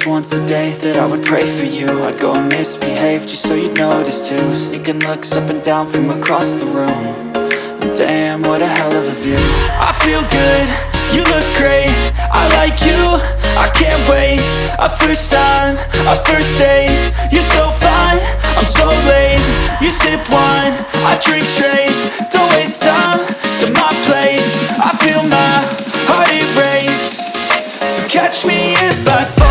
just once a day that I would pray for you. I'd go and misbehave just so you'd notice too. Sneaking looks up and down from across the room. And damn, what a hell of a view. I feel good, you look great, I like you, I can't wait. A first time, a first date, you're so fine, I'm so late. You sip wine, I drink straight, don't waste time to my place. I feel my heart erase, so catch me if I fall.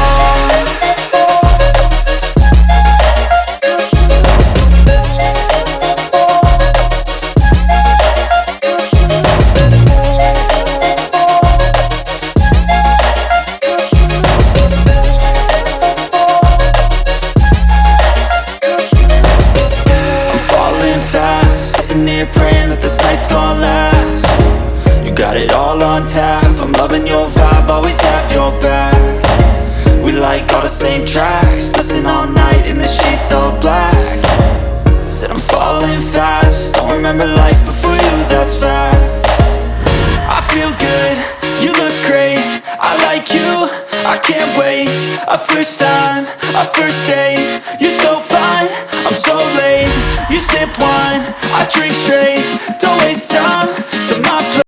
Sitting here praying that this night's gonna last. You got it all on tap, I'm loving your vibe, always have your back. We like all the same tracks, listen all night in the sheets all black. Said I'm falling fast, don't remember life before you, that's fact. I feel good, you look great, I like you, I can't wait. A first time, a first date, you're so fine, I'm so late. You sip wine, I drink straight, don't waste time to my place.